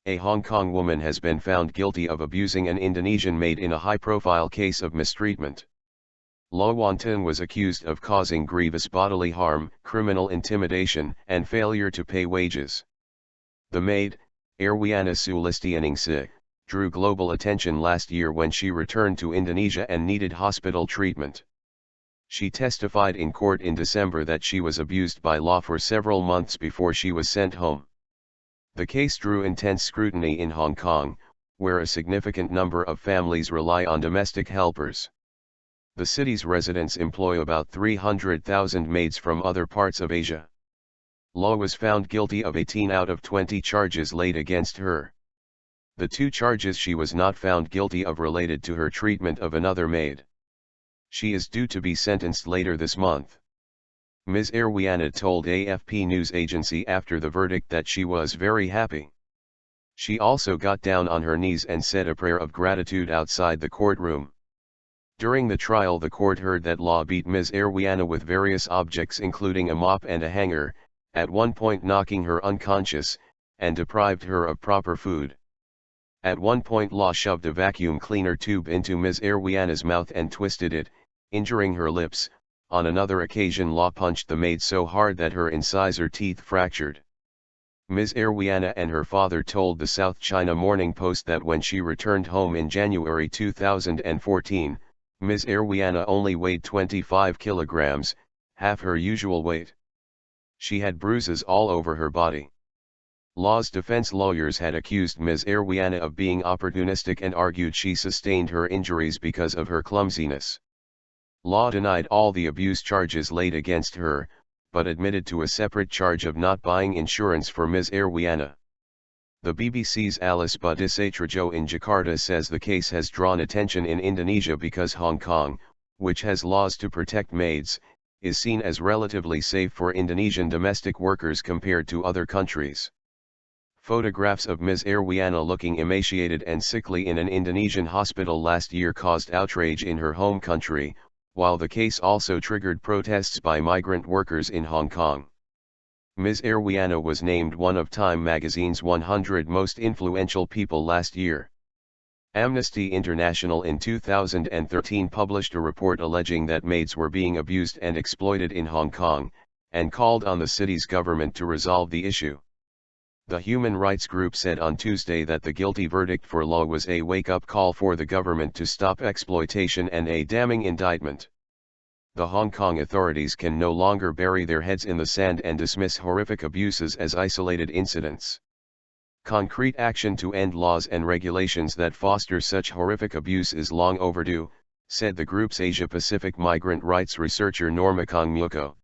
A Hong Kong woman has been found guilty of abusing an Indonesian maid in a high-profile case of mistreatment. Wan-tung was accused of causing grievous bodily harm, criminal intimidation, and failure to pay wages. The maid, Erwiana Sulistyaningsih, drew global attention last year when she returned to Indonesia and needed hospital treatment. She testified in court in December that she was abused by law for several months before she was sent home. The case drew intense scrutiny in Hong Kong, where a significant number of families rely on domestic helpers. The city's residents employ about 300,000 maids from other parts of Asia. Law was found guilty of 18 out of 20 charges laid against her. The 2 charges she was not found guilty of related to her treatment of another maid. She is due to be sentenced later this month. Ms. Erwiana told AFP news agency after the verdict that she was very happy. She also got down on her knees and said a prayer of gratitude outside the courtroom. During the trial, the court heard that Law beat Ms. Erwiana with various objects including a mop and a hanger, at one point knocking her unconscious, and deprived her of proper food. At one point Law shoved a vacuum cleaner tube into Ms. Erwiana's mouth and twisted it, injuring her lips. On another occasion Law punched the maid so hard that her incisor teeth fractured. Ms. Erwiana and her father told the South China Morning Post that when she returned home in January 2014, Ms. Erwiana only weighed 25 kilograms, half her usual weight. She had bruises all over her body. Law's defense lawyers had accused Ms. Erwiana of being opportunistic and argued she sustained her injuries because of her clumsiness. Law denied all the abuse charges laid against her, but admitted to a separate charge of not buying insurance for Ms. Erwiana. The BBC's Alice Budisatrajo in Jakarta says the case has drawn attention in Indonesia because Hong Kong, which has laws to protect maids, is seen as relatively safe for Indonesian domestic workers compared to other countries. Photographs of Ms. Erwiana looking emaciated and sickly in an Indonesian hospital last year caused outrage in her home country, while the case also triggered protests by migrant workers in Hong Kong. Ms. Erwiana was named one of Time magazine's 100 most influential people last year. Amnesty International in 2013 published a report alleging that maids were being abused and exploited in Hong Kong, and called on the city's government to resolve the issue. The human rights group said on Tuesday that the guilty verdict for Law was a wake-up call for the government to stop exploitation and a damning indictment. The Hong Kong authorities can no longer bury their heads in the sand and dismiss horrific abuses as isolated incidents. Concrete action to end laws and regulations that foster such horrific abuse is long overdue, said the group's Asia-Pacific migrant rights researcher Normakong Myuko.